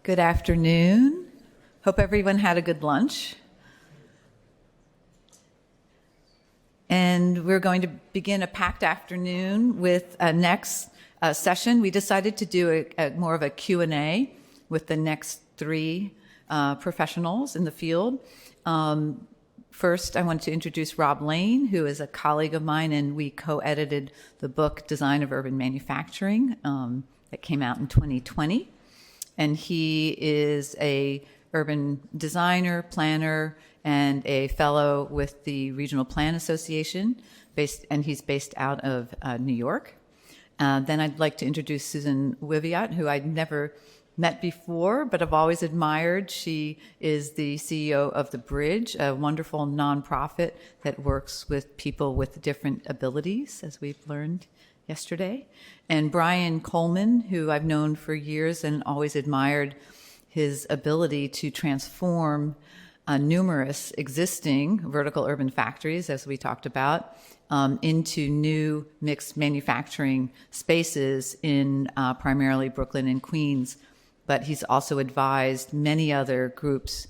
Good afternoon. Hope everyone had a good lunch. And we're going to begin a packed afternoon with a next session. We decided to do more of a Q&A with the next three professionals in the field. First, I want to introduce Rob Lane, who is a colleague of mine, and we co-edited the book Design of Urban Manufacturing that came out in 2020. And he is a urban designer, planner, and a fellow with the Regional Plan Association, and he's based out of New York. Then I'd like to introduce Susan Wiviot, who I'd never met before, but I've always admired. She is the CEO of The Bridge, a wonderful nonprofit that works with people with different abilities, as we've learned yesterday. And Brian Coleman, who I've known for years and always admired his ability to transform numerous existing vertical urban factories, as we talked about, into new mixed manufacturing spaces in primarily Brooklyn and Queens. But he's also advised many other groups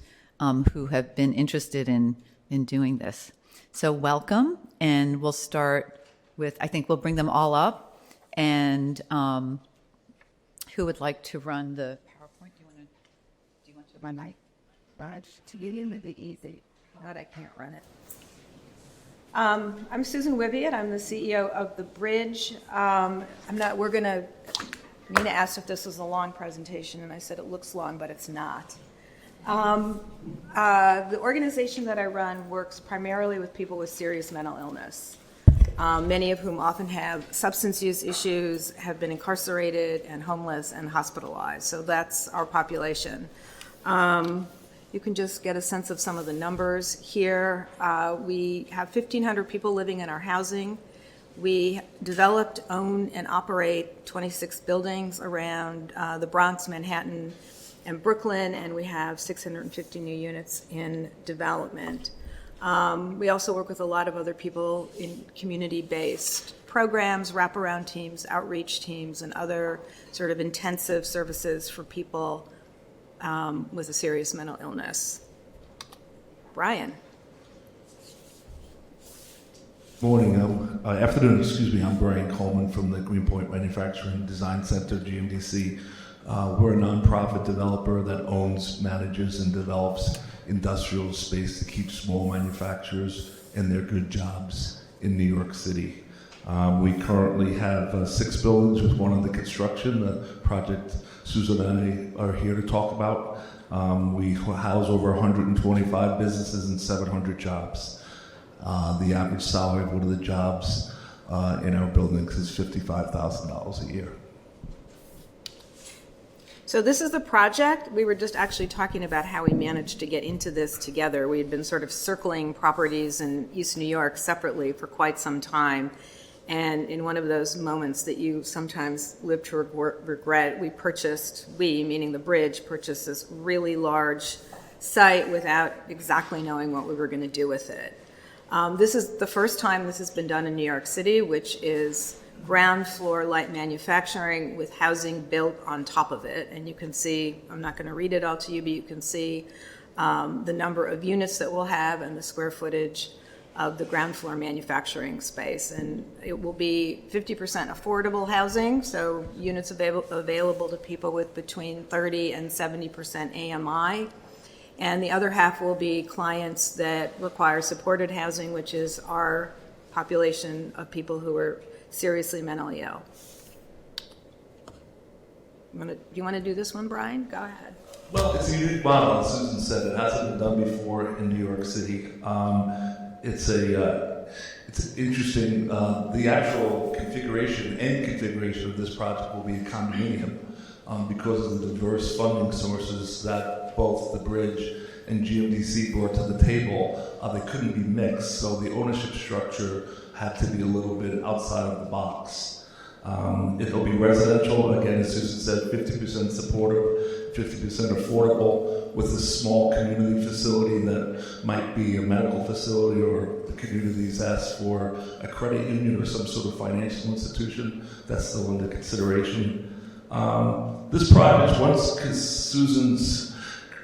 who have been interested in doing this. So welcome, and we'll start with, I think we'll bring them all up. And who would like to run the PowerPoint? Do you want to? My mic. To get in with the easy. God, I can't run it. I'm Susan Wiviot. I'm the CEO of The Bridge. Nina asked if this was a long presentation, and I said it looks long, but it's not. The organization that I run works primarily with people with serious mental illness, many of whom often have substance use issues, have been incarcerated and homeless and hospitalized. So that's our population. You can just get a sense of some of the numbers here. We have 1,500 people living in our housing. We developed, own, and operate 26 buildings around the Bronx, Manhattan, and Brooklyn, and we have 650 new units in development. We also work with a lot of other people in community-based programs, wraparound teams, outreach teams, and other sort of intensive services for people with a serious mental illness. Brian. Afternoon, I'm Brian Coleman from the Greenpoint Manufacturing Design Center, GMDC. We're a nonprofit developer that owns, manages, and develops industrial space to keep small manufacturers and their good jobs in New York City. We currently have 6 buildings with one under construction, the project Susan and I are here to talk about. We house over 125 businesses and 700 jobs. The average salary of one of the jobs in our buildings is $55,000 a year. So this is the project. We were just actually talking about how we managed to get into this together. We had been sort of circling properties in East New York separately for quite some time. And in one of those moments that you sometimes live to regret, we, meaning The Bridge, purchased this really large site without exactly knowing what we were going to do with it. This is the first time this has been done in New York City, which is ground floor light manufacturing with housing built on top of it. And you can see, I'm not going to read it all to you, but you can see the number of units that we'll have and the square footage of the ground floor manufacturing space. And it will be 50% affordable housing, so units available to people with between 30 and 70% AMI. And the other half will be clients that require supported housing, which is our population of people who are seriously mentally ill. Do you want to do this one, Brian? Go ahead. Well, it's a unique model, as Susan said. It hasn't been done before in New York City. It's interesting. The actual configuration of this project will be a condominium because of the diverse funding sources that both The Bridge and GMDC brought to the table. They couldn't be mixed, so the ownership structure had to be a little bit outside of the box. It'll be residential, again, as Susan said, 50% supportive, 50% affordable, with a small community facility that might be a medical facility, or the communities ask for a credit union or some sort of financial institution. That's still under consideration. This project, once Susan's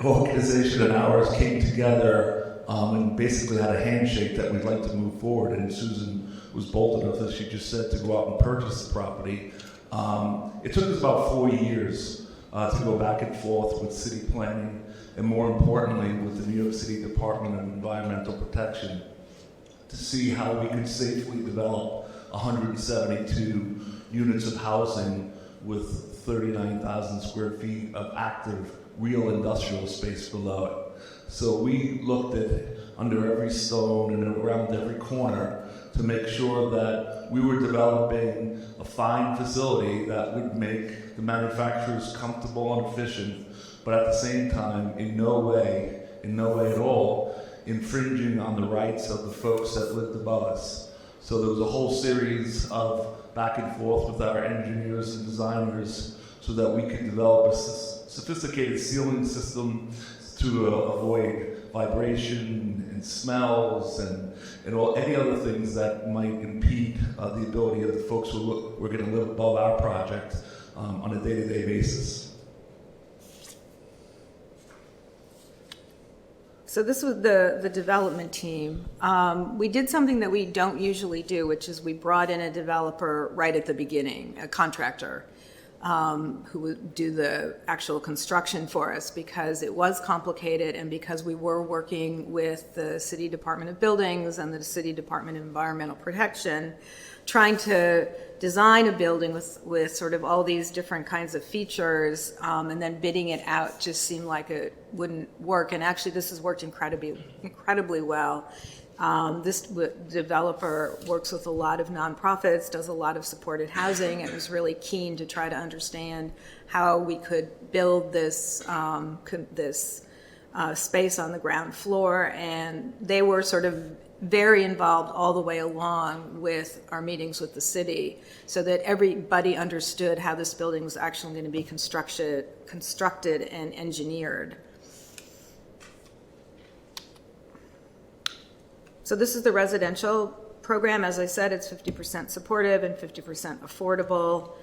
organization and ours came together and basically had a handshake that we'd like to move forward, and Susan was bold enough, as she just said, to go out and purchase the property. It took us about 4 years to go back and forth with city planning, and more importantly, with the New York City Department of Environmental Protection, to see how we could safely develop 172 units of housing with 39,000 square feet of active, real industrial space below it. So we looked at under every stone and around every corner to make sure that we were developing a fine facility that would make the manufacturers comfortable and efficient, but at the same time, in no way at all, infringing on the rights of the folks that lived above us. So there was a whole series of back and forth with our engineers and designers so that we could develop a sophisticated ceiling system to avoid vibration and smells and any other things that might impede the ability of the folks who were going to live above our project on a day-to-day basis. So this was the development team. We did something that we don't usually do, which is we brought in a developer right at the beginning, a contractor, who would do the actual construction for us because it was complicated and because we were working with the City Department of Buildings and the City Department of Environmental Protection, trying to design a building with sort of all these different kinds of features, and then bidding it out just seemed like it wouldn't work. And actually, this has worked incredibly well. This developer works with a lot of nonprofits, does a lot of supported housing, and was really keen to try to understand how we could build this space on the ground floor. And they were sort of very involved all the way along with our meetings with the city, so that everybody understood how this building was actually going to be constructed and engineered. So this is the residential program. As I said, it's 50% supportive and 50% affordable.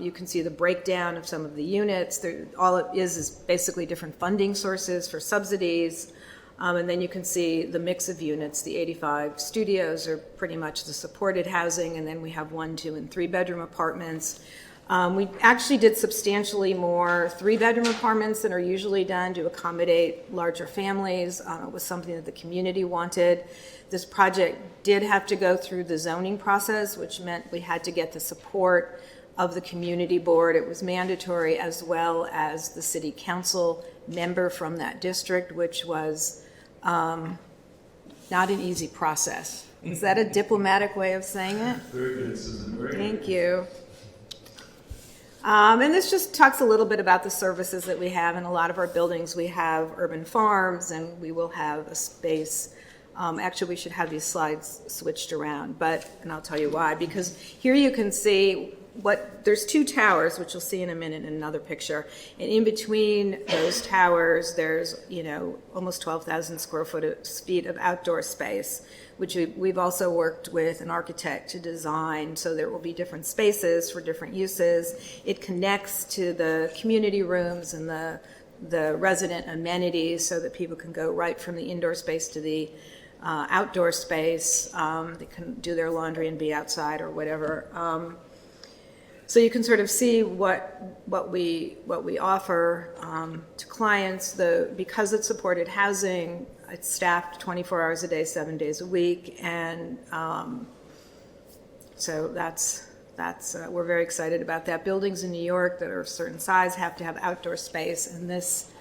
You can see the breakdown of some of the units. All it is basically different funding sources for subsidies. And then you can see the mix of units. The 85 studios are pretty much the supported housing, and then we have 1, 2, and 3 bedroom apartments. We actually did substantially more 3-bedroom apartments than are usually done to accommodate larger families. It was something that the community wanted. This project did have to go through the zoning process, which meant we had to get the support of the community board. It was mandatory, as well as the city council member from that district, which was not an easy process. Is that a diplomatic way of saying it? Very good, Susan. Very Thank you. And this just talks a little bit about the services that we have. In a lot of our buildings, we have urban farms, and we will have a space. Actually, we should have these slides switched around, and I'll tell you why. Because here you can see there's 2 towers, which you'll see in a minute in another picture. And in between those towers, there's, almost 12,000 square feet of outdoor space, which we've also worked with an architect to design, so there will be different spaces for different uses. It connects to the community rooms and the resident amenities so that people can go right from the indoor space to the outdoor space. They can do their laundry and be outside or whatever. So you can sort of see what we offer to clients. Because it's supported housing, it's staffed 24 hours a day, 7 days a week, and so that's we're very excited about that. Buildings in New York that are a certain size have to have outdoor space, and this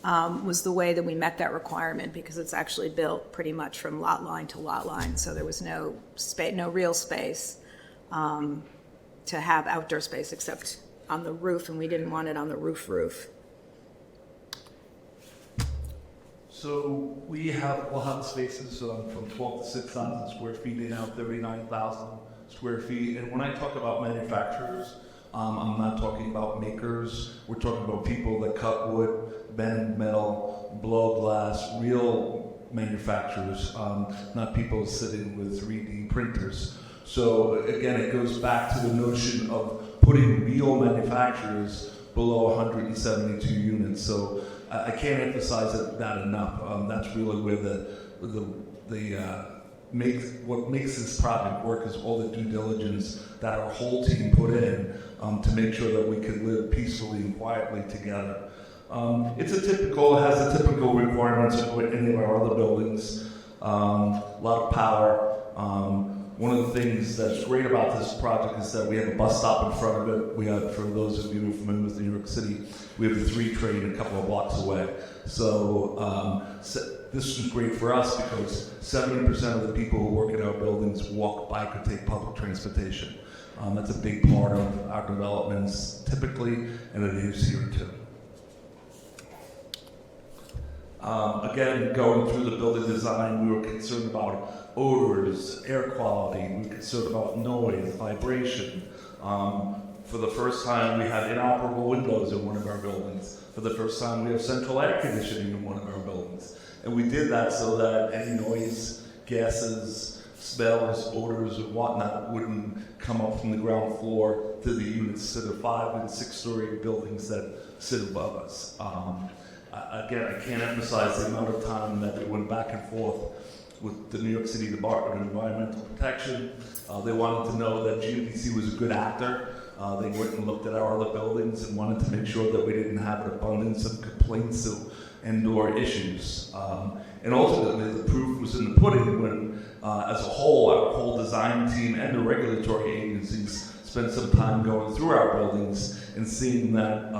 was the way that we met that requirement, because it's actually built pretty much from lot line to lot line, so there was no real space to have outdoor space except on the roof, and we didn't want it on the roof. So we'll have spaces from 12 to 6,000 square feet and now 39,000 square feet. And when I talk about manufacturers, I'm not talking about makers. We're talking about people that cut wood, bend metal, blow glass, real manufacturers, not people sitting with 3D printers. So again, it goes back to the notion of putting real manufacturers below 172 units. So I can't emphasize that enough. That's really where what makes this project work is all the due diligence that our whole team put in to make sure that we can live peacefully and quietly together. It has the typical requirements of any of our other buildings. A lot of power. One of the things that's great about this project is that we have a bus stop in front of it. We have, for those of you who are familiar with New York City, we have the 3 train a couple of blocks away. So this is great for us because 70% of the people who work in our buildings walk, bike, or take public transportation. That's a big part of our developments typically, and it is here too. Again, going through the building design, we were concerned about odors, air quality, we were concerned about noise, vibration. For the first time, we had inoperable windows in one of our buildings. For the first time, we have central air conditioning in one of our buildings. And we did that so that any noise, gases, smells, odors, and whatnot wouldn't come up from the ground floor to the units, to the 5- and 6-story buildings that sit above us. Again, I can't emphasize the amount of time that we went back and forth with the New York City Department of Environmental Protection. They wanted to know that GMDC was a good actor. They went and looked at our other buildings and wanted to make sure that we didn't have an abundance of complaints and/or issues. And ultimately, the proof was in the pudding when, as a whole, our whole design team and the regulatory agencies spent some time going through our buildings and seeing that,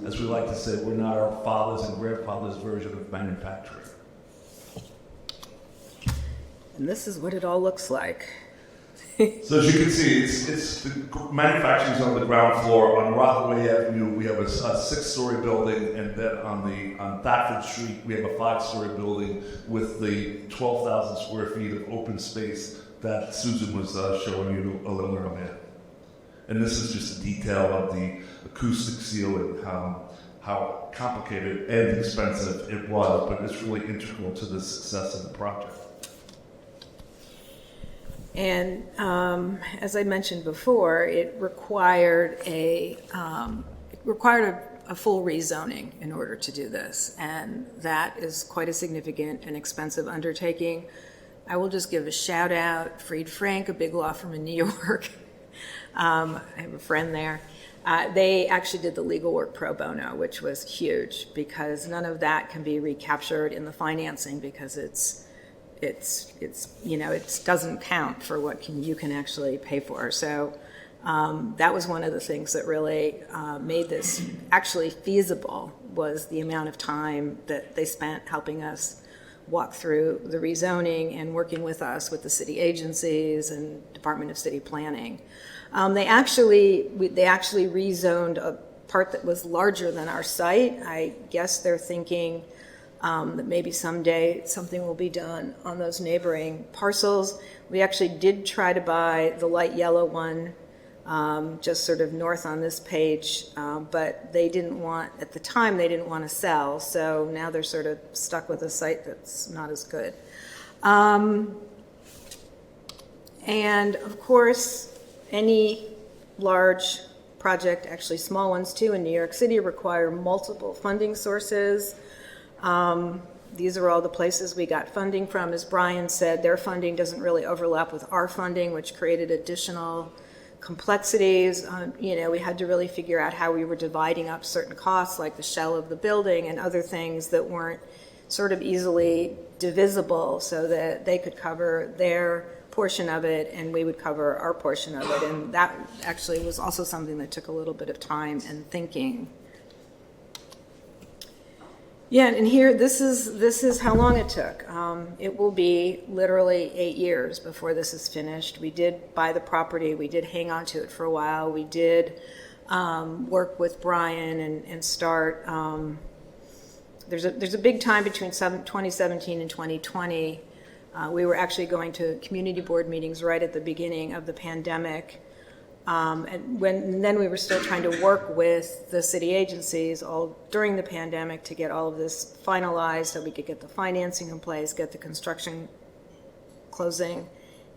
as we like to say, we're not our fathers and grandfathers' version of manufacturing. And this is what it all looks like. So as you can see, it's the manufacturing is on the ground floor. On Rockaway Avenue, we have a 6-story building, and then on Thetford Street, we have a 5-story building with the 12,000 square feet of open space that Susan was showing you a little earlier. And this is just a detail of the acoustic ceiling, how complicated and expensive it was, but it's really integral to the success of the project. And as I mentioned before, it required a full rezoning in order to do this, and that is quite a significant and expensive undertaking. I will just give a shout out, Fried Frank, a big law firm in New York. I have a friend there. They actually did the legal work pro bono, which was huge because none of that can be recaptured in the financing because it's it doesn't count for what you can actually pay for. So that was one of the things that really made this actually feasible, was the amount of time that they spent helping us walk through the rezoning and working with us with the city agencies and Department of City Planning. They actually rezoned a part that was larger than our site. I guess they're thinking that maybe someday something will be done on those neighboring parcels. We actually did try to buy the light yellow one just sort of north on this page, but they didn't want, at the time, they didn't want to sell, so now they're sort of stuck with a site that's not as good. And of course, any large project, actually small ones too, in New York City require multiple funding sources. These are all the places we got funding from. As Brian said, their funding doesn't really overlap with our funding, which created additional complexities. We had to really figure out how we were dividing up certain costs, like the shell of the building and other things that weren't sort of easily divisible, so that they could cover their portion of it and we would cover our portion of it. And that actually was also something that took a little bit of time and thinking. Yeah, and here, this is how long it took. It will be literally 8 years before this is finished. We did buy the property. We did hang on to it for a while. We did work with Brian and start. There's a big time between 2017 and 2020. We were actually going to community board meetings right at the beginning of the pandemic. And then we were still trying to work with the city agencies all during the pandemic to get all of this finalized so we could get the financing in place, get the construction closing,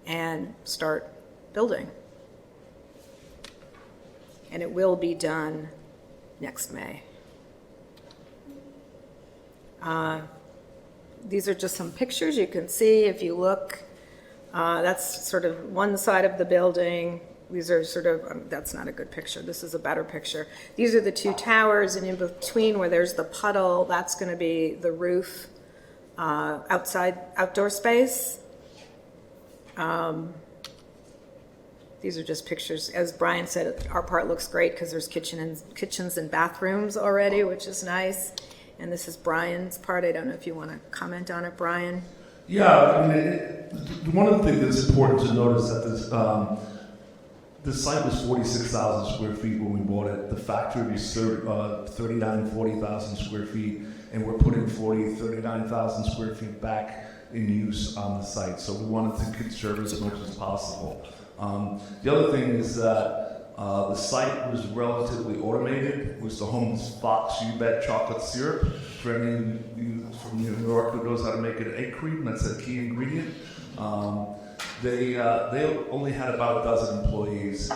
and start building. And it will be done next May. These are just some pictures you can see if you look. That's sort of one side of the building. These are sort of, that's not a good picture. This is a better picture. These are the two towers, and in between where there's the puddle, that's going to be the roof, outdoor space. These are just pictures. As Brian said, our part looks great because there's kitchens and bathrooms already, which is nice. And this is Brian's part. I don't know if you want to comment on it, Brian. Yeah, I mean, one of the things that's important to notice that this site was 46,000 square feet when we bought it. The factory was 39, 40,000 square feet, and we're putting 39,000 square feet back in use on the site. So we wanted to conserve as much as possible. The other thing is that the site was relatively automated. It was the home of Fox You Bet chocolate syrup. For any of you from New York who knows how to make an egg cream, that's a key ingredient. They only had about a dozen employees.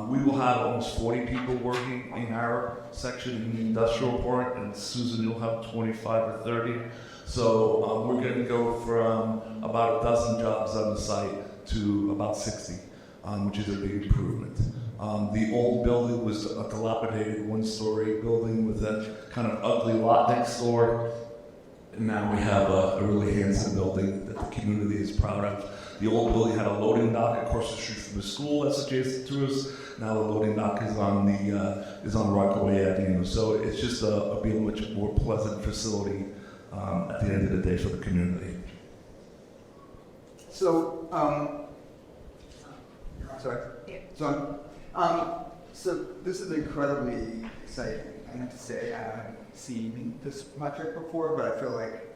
We will have almost 40 people working in our section in the industrial part, and Susan, you'll have 25 or 30. So we're going to go from about a dozen jobs on the site to about 60, which is a big improvement. The old building was a dilapidated one-story building with a kind of ugly lot next door. And now we have a really handsome building that the community is proud of. The old building had a loading dock across the street from the school that's adjacent to us. Now the loading dock is on Rockaway Avenue. So it's just be a much more pleasant facility at the end of the day for the community. So, sorry. So this is incredibly exciting. I have to say I haven't seen this project before, but I feel like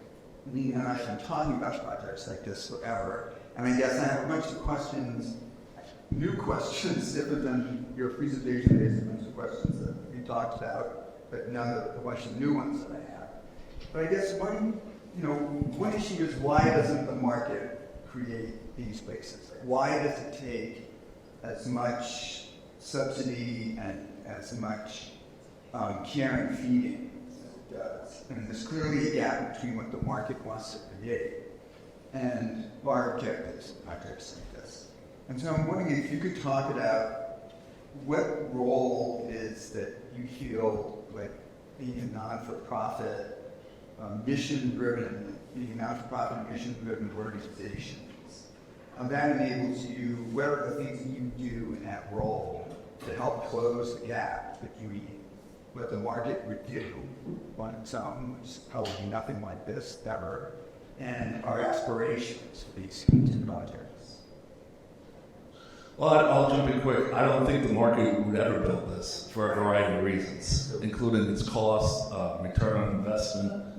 we have actually been talking about projects like this forever. And I guess I have a bunch of questions, new questions, different than your presentation based a bunch of questions that you talked about, but none of the questions, new ones that I have. But I guess one issue is why doesn't the market create these spaces? Why does it take as much subsidy and as much care and feeding as it does? And there's clearly a gap between what the market wants to create and our objectives in projects like this. And so I'm wondering if you could talk about what role is that you feel like being a non-for-profit, mission-driven, being a non-for-profit, mission-driven organizations, that enables you, what are the things that you do in that role to help close the gap between what the market would do on its own, which is probably nothing like this ever, and our aspirations for these kinds of projects? Well, I'll jump in quick. I don't think the market would ever build this for a variety of reasons, including its cost, return on investment,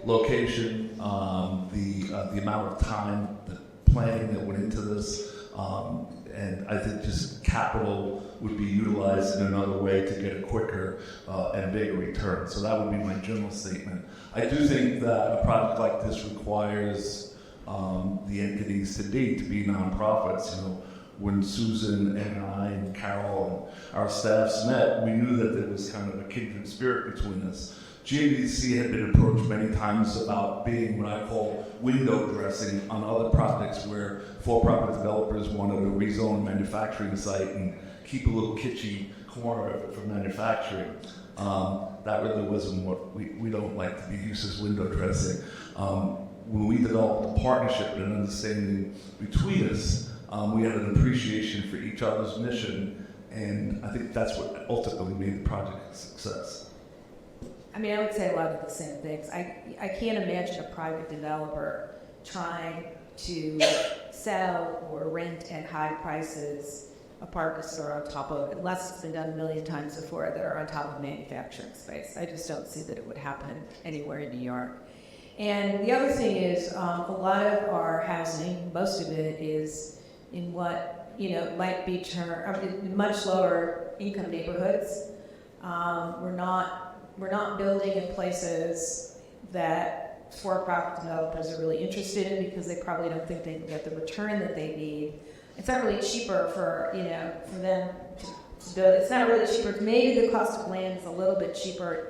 location, the amount of time, the planning that went into this, and I think just capital would be utilized in another way to get a quicker and bigger return. So that would be my general statement. I do think that a project like this requires the entities to be nonprofits. When Susan and I and Carol and our staffs met, we knew that there was kind of a kindred spirit between us. GMDC had been approached many times about being what I call window dressing on other projects where for-profit developers wanted to rezone a manufacturing site and keep a little kitschy corner of it for manufacturing. That really wasn't what we don't like to be used as window dressing. When we developed a partnership and an understanding between us, we had an appreciation for each other's mission, and I think that's what ultimately made the project a success. I mean, I would say a lot of the same things. I can't imagine a private developer trying to sell or rent at high prices apartments that are on top of, unless it's been done a million times before, that are on top of manufacturing space. I just don't see that it would happen anywhere in New York. And the other thing is, a lot of our housing, most of it is in what, might be in much lower income neighborhoods. We're not building in places that for-profit developers are really interested in because they probably don't think they can get the return that they need. It's not really cheaper for them to build. It's not really cheaper. Maybe the cost of land is a little bit cheaper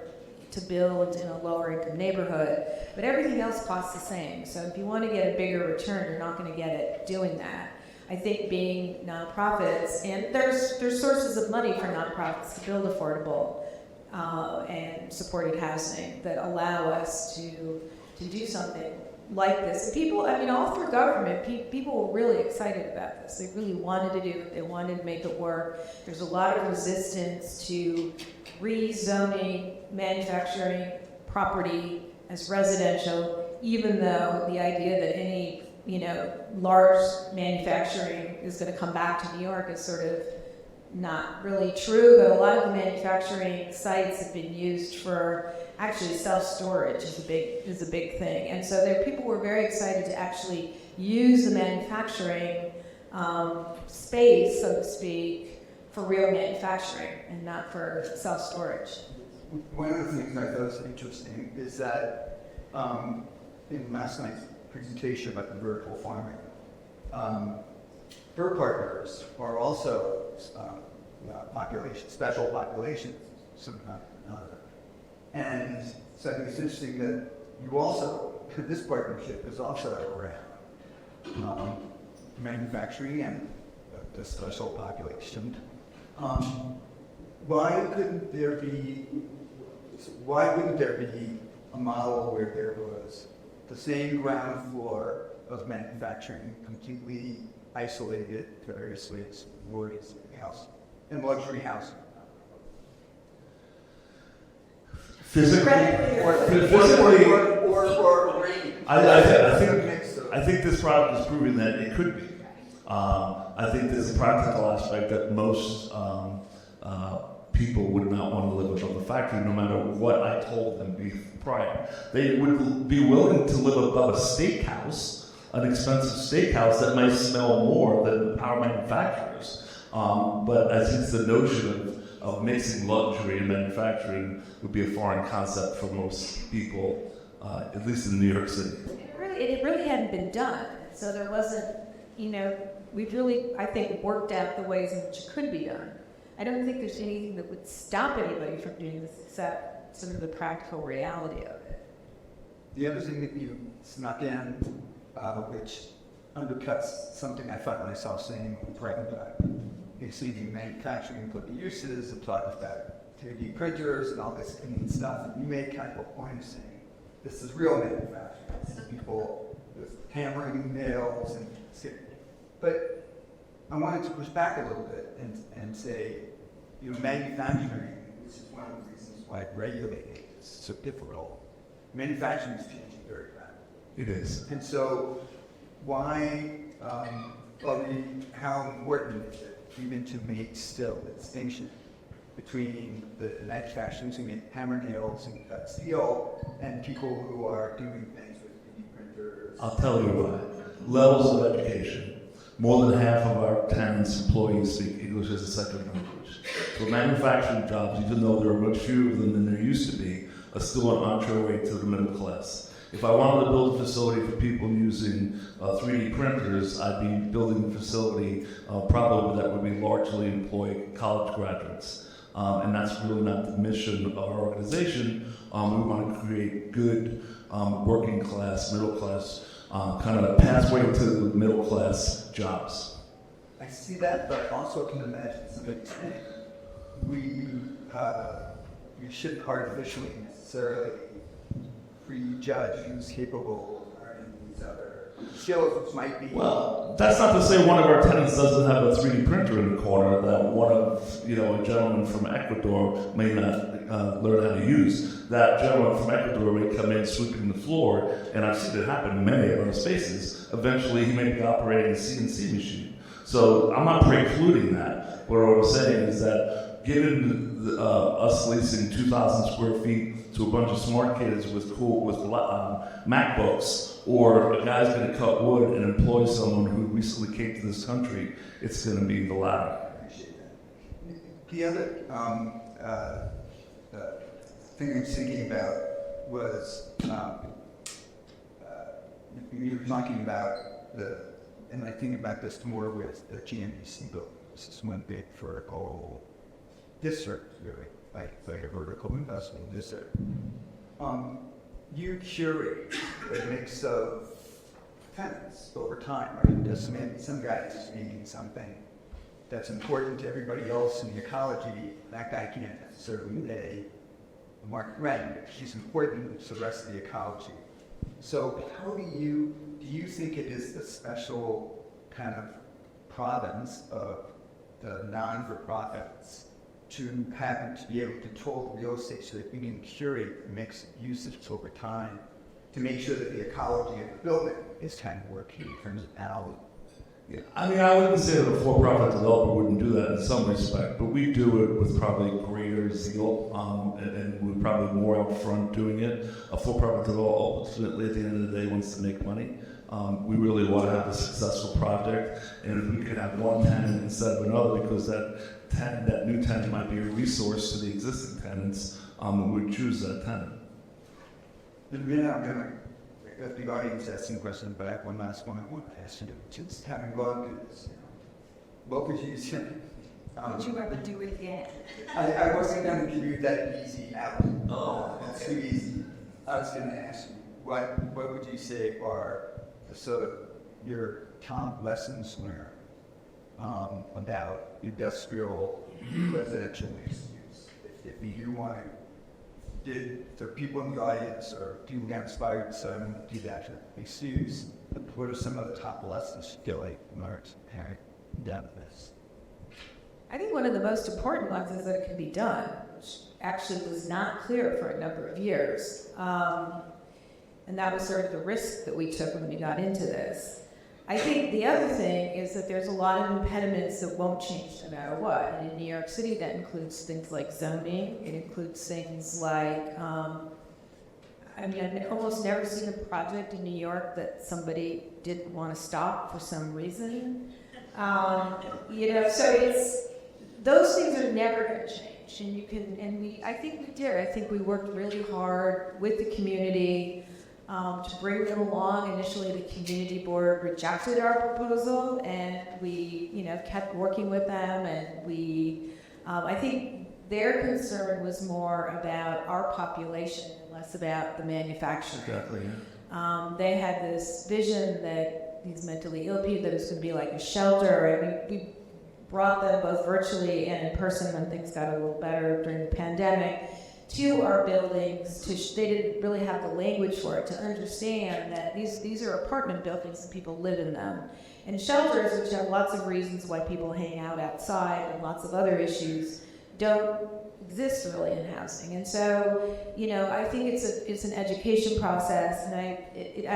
to build in a lower income neighborhood, but everything else costs the same. So if you want to get a bigger return, you're not going to get it doing that. I think being nonprofits, and there's sources of money for nonprofits to build affordable and supported housing that allow us to do something like this. And people, all through government, people were really excited about this. They really wanted to do it. They wanted to make it work. There's a lot of resistance to rezoning manufacturing property as residential, even though the idea that any large manufacturing is going to come back to New York is sort of not really true, but a lot of the manufacturing sites have been used for actually self-storage is a big thing. And so people were very excited to actually use the manufacturing space, so to speak, for real manufacturing and not for self-storage. One of the things I thought was interesting is that in last night's presentation about the vertical farming, bird partners are also special populations, somehow or another. And so I think it's interesting that you also, this partnership is also around manufacturing and the special population. Why wouldn't there be a model where there was the same ground floor of manufacturing completely isolated to various ways, house and luxury housing? Physically, I think this product is proving that it could be. I think there's a practical aspect that most people would not want to live above the factory, no matter what I told them prior. They would be willing to live above a steakhouse, an expensive steakhouse that might smell more than the power manufacturers. But I think the notion of mixing luxury and manufacturing would be a foreign concept for most people, at least in New York City. It really hadn't been done, so there wasn't, we've really, I think, worked out the ways in which it could be done. I don't think there's anything that would stop anybody from doing this except sort of the practical reality of it. The other thing that you snuck in, which undercuts something I found myself saying right about the manufacturing put the uses and talking about 3D printers and all this stuff. You made kind of a point of saying this is real manufacturing. This is people with hammering nails and but I wanted to push back a little bit and say, manufacturing, this is one of the reasons why regulating is so difficult. Manufacturing is changing very rapidly. It is. And so why, how important is it even to make still the distinction between the manufacturing, so hammer nails and cut steel, and people who are doing things with 3D printers? I'll tell you why. Levels of education. More than half of our tenants, employees speak English as a second language. So manufacturing jobs, even though there are much fewer of them than there used to be, are still an entree to the middle class. If I wanted to build a facility for people using 3D printers, I'd be building a facility probably that would be largely employ college graduates. And that's really not the mission of our organization. We want to create good working class, middle class, kind of a pathway to the middle class jobs. I see that, but I also can imagine somebody saying we shouldn't artificially necessarily prejudge who's capable of learning these other skills, which might be. Well, that's not to say one of our tenants doesn't have a 3D printer in the corner that one of, a gentleman from Ecuador may not learn how to use. That gentleman from Ecuador may come in sweeping the floor, and I've seen it happen in many of our spaces. Eventually, he may be operating a CNC machine. So I'm not precluding that. What I'm saying is that given us leasing 2,000 square feet to a bunch of smart kids with MacBooks or a guy's going to cut wood and employ someone who recently came to this country, it's going to be the latter. I appreciate that. The other thing I was thinking about was you were talking about and I think about this more with the GMBC building. This is one big vertical district, really, like a vertical investment district. You curate a mix of tenants over time, right? Just maybe some guy's needing something that's important to everybody else in the ecology. That guy can't necessarily pay the market rent. He's important to the rest of the ecology. So how do you think it is the special kind of province of the non-for-profits to be able to control the real estate so that we can curate the mix of usage over time to make sure that the ecology of the building is kind of working in terms of how? Yeah, I mean, I wouldn't say that a for-profit developer wouldn't do that in some respect, but we do it with probably greater zeal, and we're probably more upfront doing it. A for-profit developer ultimately, at the end of the day, wants to make money. We really want to have a successful project, and if we could have one tenant instead of another, because that new tenant might be a resource to the existing tenants, we would choose that tenant. In a minute, I'm going to let the audience ask some questions, but I have one last one I want to ask you. Just having gone through this, what would you say? Would you ever do it again? I wasn't going to give you that easy out. Oh, That's too easy. I was going to ask you, what would you say are your top lessons learned about industrial residential use? If you want to, did the people in the audience or people got inspired to do that mixed use? What are some of the top lessons you feel like learned down this? I think one of the most important ones is that it can be done, which actually was not clear for a number of years. And that was sort of the risk that we took when we got into this. I think the other thing is that there's a lot of impediments that won't change no matter what. And in New York City, that includes things like zoning. It includes things like, I've almost never seen a project in New York that somebody didn't want to stop for some reason. So those things are never going to change. And I think we did. I think we worked really hard with the community to bring them along. Initially, the community board rejected our proposal, and we, kept working with them. And I think their concern was more about our population and less about the manufacturing. Exactly. Yeah. They had this vision that these mentally ill people, that it was going to be like a shelter, and we brought them both virtually and in person when things got a little better during the pandemic to our buildings. They didn't really have the language for it to understand that these are apartment buildings and people live in them. And shelters, which have lots of reasons why people hang out outside and lots of other issues, don't exist really in housing. And so, I think it's an education process, and I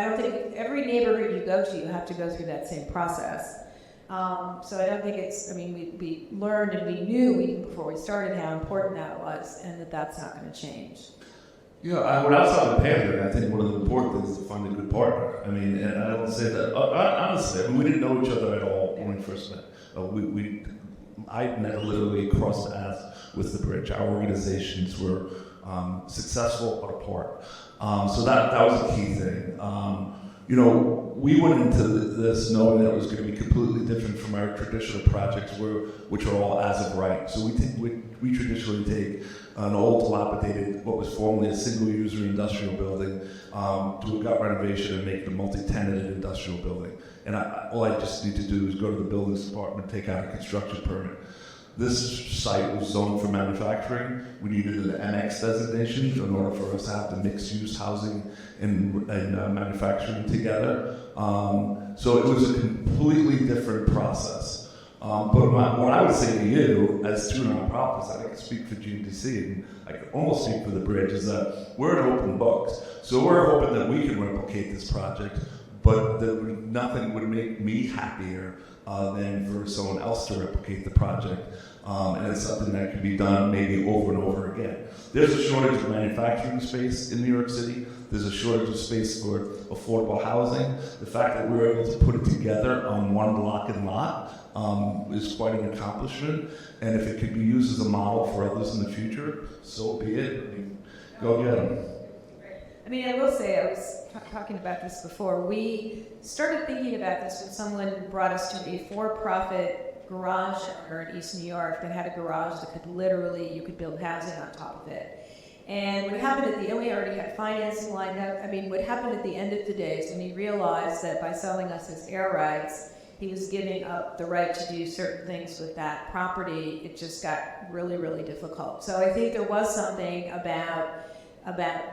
don't think every neighborhood you go to, you have to go through that same process. So I don't think we learned and we knew even before we started how important that was, and that's not going to change. Yeah, when outside of the pandemic, I think one of the important things is to find a good partner. And I don't say that, honestly, we didn't know each other at all when we first met. I met literally across the path with the bridge. Our organizations were successful but apart. So that was a key thing. We went into this knowing that it was going to be completely different from our traditional projects, which are all as of right. So we traditionally take an old, dilapidated, what was formerly a single-user industrial building, do a gut renovation and make it a multi-tenanted industrial building. And all I just need to do is go to the buildings department, take out a construction permit. This site was zoned for manufacturing. We needed an NX designation in order for us to have the mixed-use housing and manufacturing together. So it was a completely different process. But what I would say to you, as two nonprofits, I can speak for GMDC, and I can almost speak for the bridge, is that we're an open book. So we're hoping that we can replicate this project, but that nothing would make me happier than for someone else to replicate the project. And it's something that can be done maybe over and over again. There's a shortage of manufacturing space in New York City. There's a shortage of space for affordable housing. The fact that we were able to put it together on one block and lot is quite an accomplishment. And if it could be used as a model for others in the future, so be it. I mean, go get them. I mean, I will say, I was talking about this before. We started thinking about this when someone brought us to a for-profit garage owner in East New York that had a garage that could literally, you could build housing on top of it. And what happened at the end, we already had financing lined up. I mean, what happened at the end of the day is when he realized that by selling us his air rights, he was giving up the right to do certain things with that property. It just got really, really difficult. So I think there was something about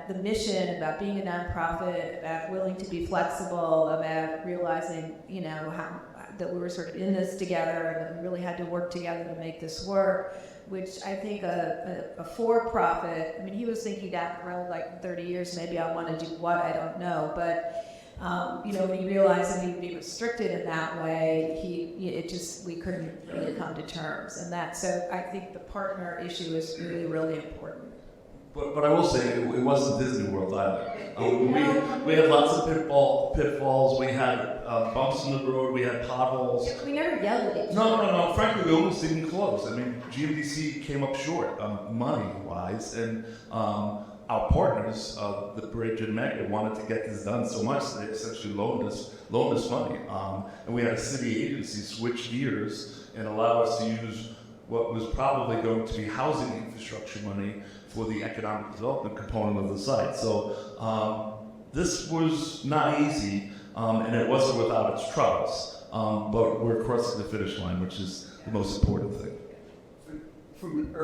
the mission, about being a nonprofit, about willing to be flexible, about realizing, you know, how that we were sort of in this together and that we really had to work together to make this work, which I think a for-profit, I mean, he was thinking down the road, like 30 years, maybe I want to do what, I don't know, but, you know, when he realized that he would be restricted in that way, we couldn't really come to terms. And so I think the partner issue is really, really important. But I will say, it wasn't Disney World either. We had lots of pitfalls, we had bumps in the road, we had potholes. We never yelled at each other. No. Frankly, we almost didn't close. I mean, GMDC came up short money-wise, and our partners, the Bridge and Mega, wanted to get this done so much they essentially loaned us money. And we had a city agency switch gears and allow us to use what was probably going to be housing infrastructure money for the economic development component of the site. So this was not easy, and it wasn't without its troubles. But we're crossing the finish line, which is the most important thing. From an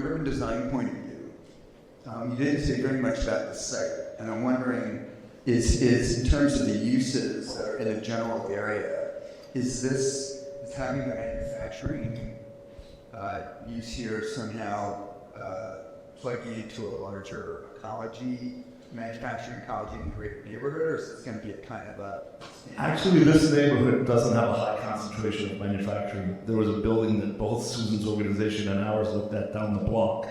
urban design point of view, you didn't say very much about the site, and I'm wondering, is in terms of the uses that are in a general area, is having the manufacturing use here somehow plugging into a larger manufacturing ecology in the greater neighborhood, or is this going to be a kind of a... Actually, this neighborhood doesn't have a high concentration of manufacturing. There was a building that both Susan's organization and ours looked at down the block.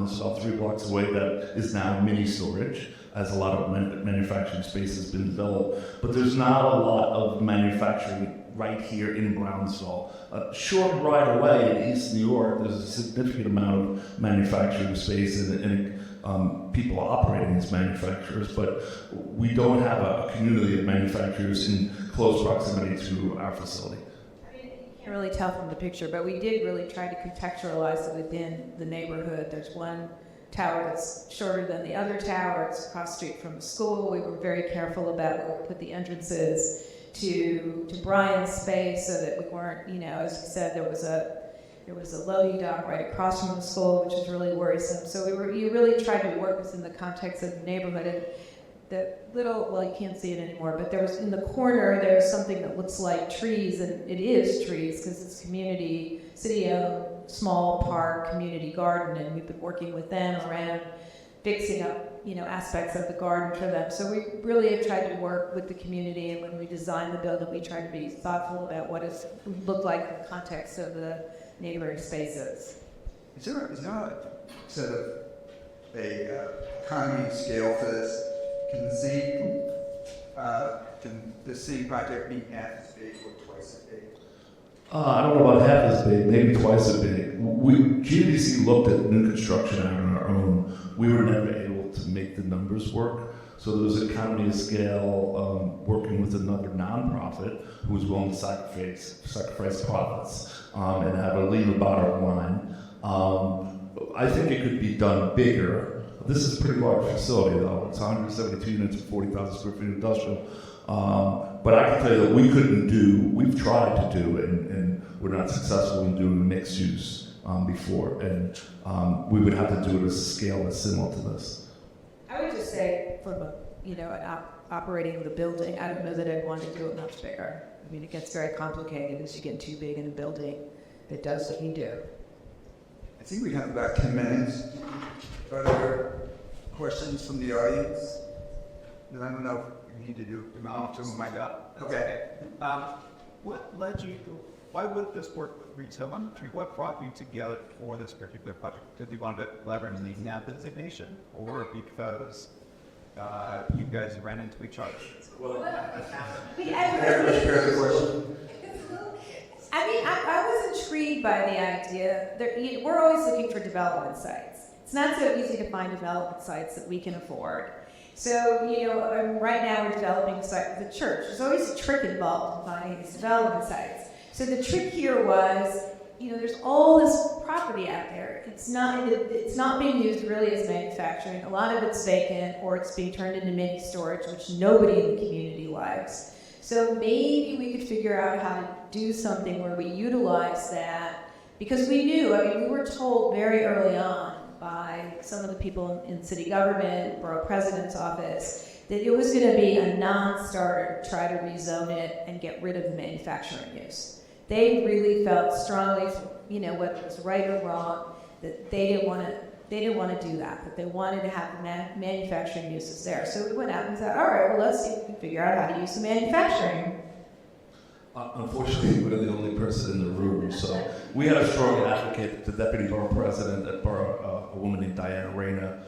It's about 3 blocks away that is now mini storage, as a lot of manufacturing space has been developed. But there's not a lot of manufacturing right here in Brownsville. Short right away in East New York, there's a significant amount of manufacturing space and people operating as manufacturers, but we don't have a community of manufacturers in close proximity to our facility. I mean, you can't really tell from the picture, but we did really try to contextualize it within the neighborhood. There's one tower that's shorter than the other tower. It's across the street from a school. We were very careful about where we put the entrances to Brian's space so that we weren't, you know, as you said, there was a loading dock right across from the school, which was really worrisome. So you really tried to work within the context of the neighborhood. And the little, well, you can't see it anymore, but there was in the corner, there's something that looks like trees, and it is trees because it's community, city-owned, small park, community garden, and we've been working with them around fixing up, you know, aspects of the garden for them. So we really have tried to work with the community, and when we designed the building, we tried to be thoughtful about what it looked like in the context of the neighboring spaces. Is there a sort of a economy scale for this? Can the city project be half as big or twice as big? I don't know about half as big, maybe twice as big. GDC looked at new construction on our own. We were never able to make the numbers work. So there was economy of scale working with another nonprofit who was willing to sacrifice profits and have a lean bottom line. I think it could be done bigger. This is a pretty large facility, though. It's 172 units and 40,000 square feet industrial. But I can tell you that we've tried to do, and we're not successful in doing mixed use before. And we would have to do it at a scale that's similar to this. I would just say, from operating the building, I don't know that I'd want to do it much bigger. I mean, it gets very complicated as you get too big in a building that does what you do. I think we have about 10 minutes. Are there questions from the audience? And I don't know if you need to do them all to my God. Okay. what led you to, why would this work with retail industry? What brought you together for this particular project? Did you want to leverage the NAP designation, or because you guys ran into each other? I mean, I was intrigued by the idea. We're always looking for development sites. It's not so easy to find development sites that we can afford. So, right now we're developing a site with a church. There's always a trick involved in finding these development sites. So the trick here was, there's all this property out there. It's not being used really as manufacturing. A lot of it's vacant, or it's being turned into mini storage, which nobody in the community likes. So maybe we could figure out how to do something where we utilize that, because we were told very early on by some of the people in city government, borough president's office, that it was going to be a non-starter to try to rezone it and get rid of the manufacturing use. They really felt strongly, whether it was right or wrong, that they didn't want to do that, but they wanted to have manufacturing uses there. So we went out and said, all right, well, let's see if we can figure out how to use the manufacturing. Unfortunately, we're the only person in the room, so we had a strong advocate. The deputy borough president at borough, a woman named Diana Reyna,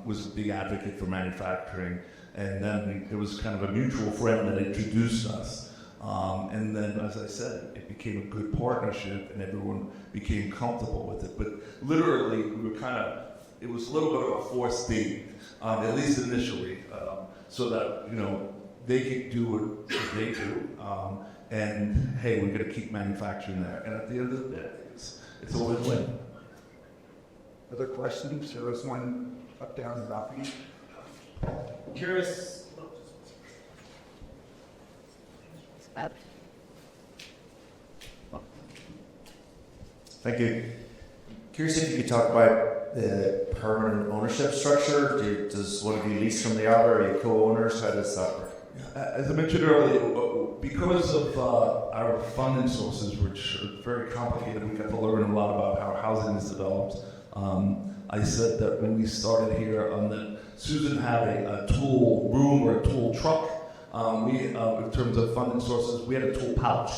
was a big advocate for manufacturing, and then it was kind of a mutual friend that introduced us. And then, as I said, it became a good partnership, and everyone became comfortable with it. But literally, we were it was a little bit of a forced date, at least initially, so that, they could do what they do. And hey, we're going to keep manufacturing there. And at the end of the day, it's a win-win. Other questions? There was one up down the balcony. Curious. Thank you. Curious if you could talk about the permanent ownership structure. Does one of you lease from the other? Are you co-owners? How does that work? As I mentioned earlier, because of our funding sources, which are very complicated, we got to learn a lot about how housing is developed. I said that when we started here, that Susan had a tool room or a tool truck. In terms of funding sources, we had a tool pouch.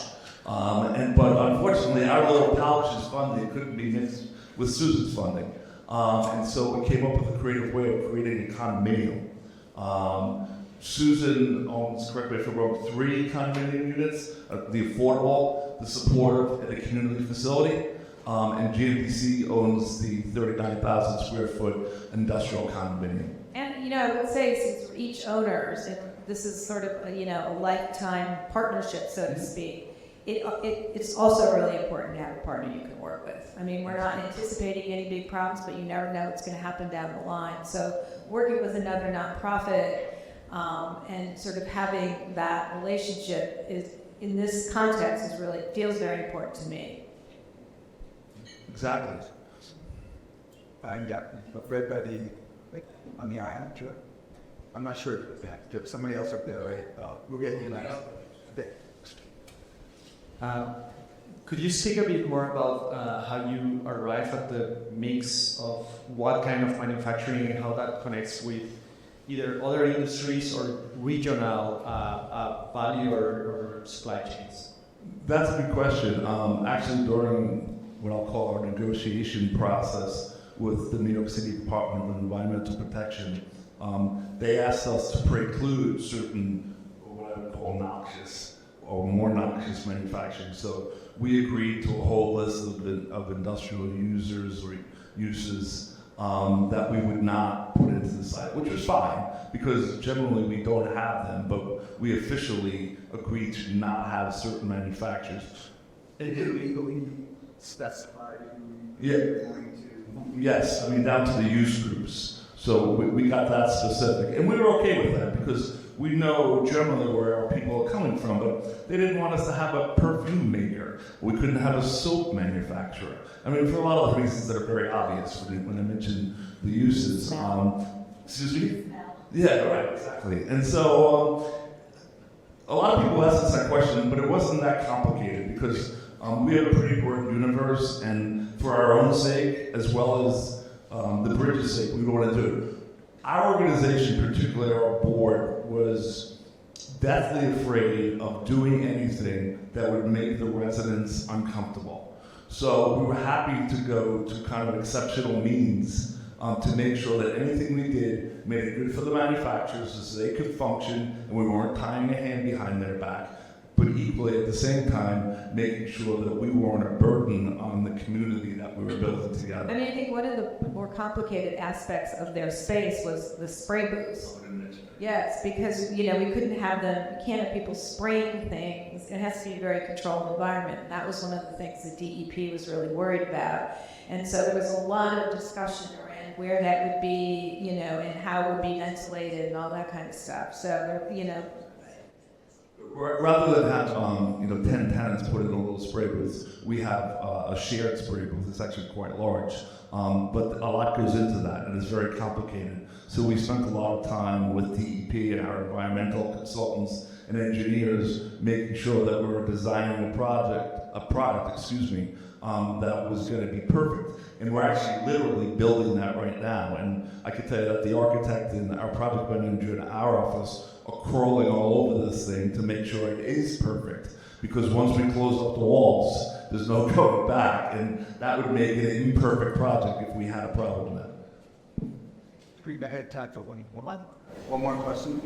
But unfortunately, our little pouch's funding couldn't be mixed with Susan's funding. And so we came up with a creative way of creating a condominium. Susan owns, correct me if I'm wrong, 3 condominium units, the affordable, the supportive, and the community facility. And GMDC owns the 39,000 square foot industrial condominium. And, I would say, since we're each owners, this is sort of, a lifetime partnership, so to speak. It's also really important to have a partner you can work with. I mean, we're not anticipating any big problems, but you never know what's going to happen down the line. So working with another nonprofit and sort of having that relationship in this context feels very important to me. Exactly. Read by on the island, too. I'm not sure if somebody else up there, right? We'll get you next. Could you speak a bit more about how you arrive at the mix of what kind of manufacturing and how that connects with either other industries or regional value or supply chains? That's a good question. Actually, during what I'll call our negotiation process with the New York City Department of Environmental Protection, they asked us to preclude certain, what I would call noxious or more noxious manufacturing. So we agreed to a whole list of industrial users or uses that we would not put into the site, which was fine, because generally we don't have them, but we officially agreed to not have certain manufacturers. Is it legally specified? Yeah. Yes, I mean, down to the use groups. So we got that specific. And we were okay with that because we know generally where our people are coming from, but they didn't want us to have a perfume maker. We couldn't have a soap manufacturer. I mean, for a lot of reasons that are very obvious when I mention the uses. Excuse me? Yeah, right, exactly. And so a lot of people ask us that question, but it wasn't that complicated because we have a pretty broad universe, and for our own sake, as well as the bridge's sake, we want to do it. Our organization, particularly our board, was deathly afraid of doing anything that would make the residents uncomfortable. So we were happy to go to kind of exceptional means to make sure that anything we did made it good for the manufacturers so they could function and we weren't tying a hand behind their back, but equally at the same time making sure that we weren't a burden on the community that we were building together. I mean, I think one of the more complicated aspects of their space was the spray booths. Yes, because, you know, we couldn't have them, you can't have people spraying things. It has to be a very controlled environment. And that was one of the things the DEP was really worried about. And so there was a lot of discussion around where that would be, you know, and how it would be ventilated and all that kind of stuff. So, there, you know. Rather than have 10 tenants put in a little spray booth, we have a shared spray booth. It's actually quite large, but a lot goes into that, and it's very complicated. So we spent a lot of time with DEP and our environmental consultants and engineers making sure that we were designing a product, that was going to be perfect. And we're actually literally building that right now. And I can tell you that the architect and our project manager in our office are crawling all over this thing to make sure it is perfect. Because once we close up the walls, there's no going back. And that would make it an imperfect project if we had a problem with that. I had time for one more. One more question?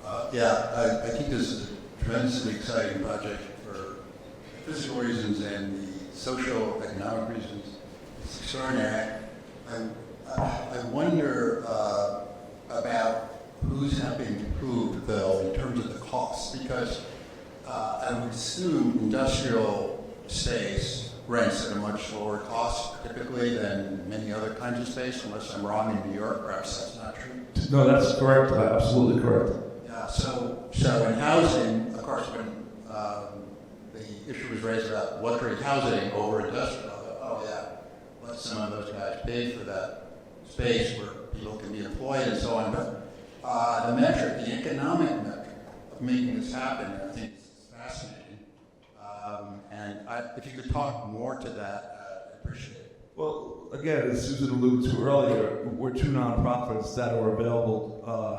I think this is a tremendously exciting project for physical reasons and the social, economic reasons. It's extraordinary. I wonder about who's helping to prove the bill in terms of the costs, because I would assume industrial space rents at a much lower cost typically than many other kinds of space, unless I'm wrong in New York. Perhaps that's not true. No, that's correct. Absolutely correct. Yeah, so in housing, of course, when the issue was raised about luxury housing over industrial, I thought, let some of those guys pay for that space where people can be employed and so on. But the metric, the economic metric of making this happen, I think is fascinating. And if you could talk more to that, I'd appreciate it. Well, again, as Susan alluded to earlier, we're two nonprofits that are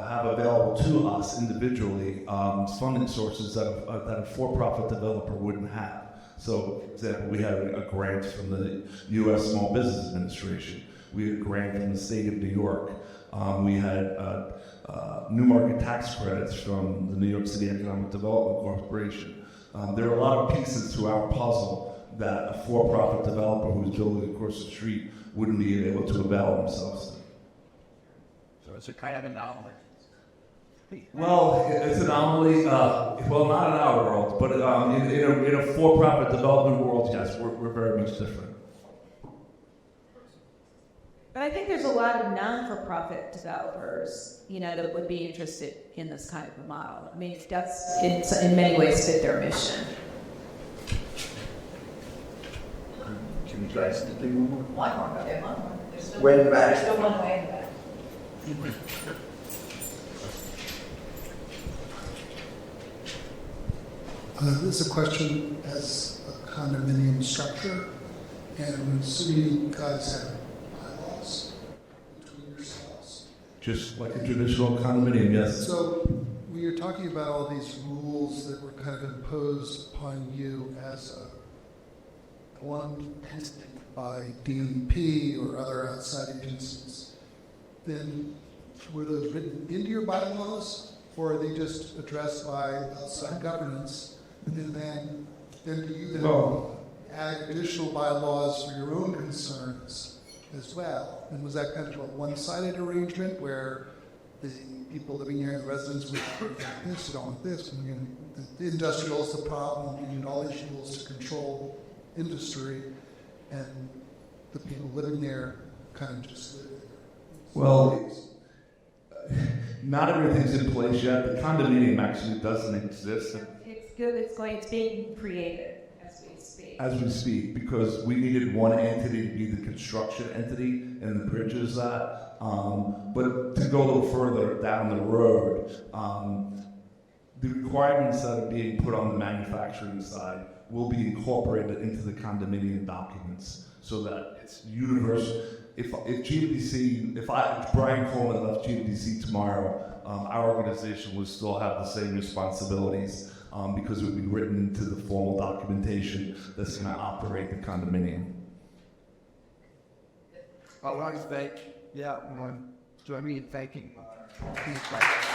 have available to us individually funding sources that a for-profit developer wouldn't have. So, for example, we had a grant from the U.S. Small Business Administration. We had a grant from the state of New York. We had new market tax credits from the New York City Economic Development Corporation. There are a lot of pieces to our puzzle that a for-profit developer who's building across the street wouldn't be able to avail themselves to. So it's a kind of anomaly. Well, it's an anomaly, not in our world, but in a for-profit development world, yes, we're very much different. But I think there's a lot of non-for-profit developers, you know, that would be interested in this kind of a model. I mean, that's in many ways fit their mission. Can you guys do one more? One more, okay, one more. There's still, Way in the back. There's still one way in the back. This is a question as a condominium structure, and I'm assuming you guys have bylaws between yourselves. Just like a traditional condominium, yes. So when you're talking about all these rules that were kind of imposed upon you as one entity by DEP or other outside agencies, then were those written into your bylaws, or are they just addressed by outside governance? And then do you then add additional bylaws for your own concerns as well? And was that kind of a one-sided arrangement where the people living here, the residents, would want this, don't want this, and the industrial is the problem, and all these rules to control industry, and the people living there kind of just live there? Well, not everything's in place yet. The condominium actually doesn't exist It's good. It's being created as we speak, because we needed one entity to be the construction entity and the bridge is that. But to go a little further down the road, the requirements that are being put on the manufacturing side will be incorporated into the condominium documents so that it's universal. If Brian Coleman left GMDC tomorrow, our organization would still have the same responsibilities because it would be written into the formal documentation that's going to operate the condominium. I want to thank, join me in thanking these guys.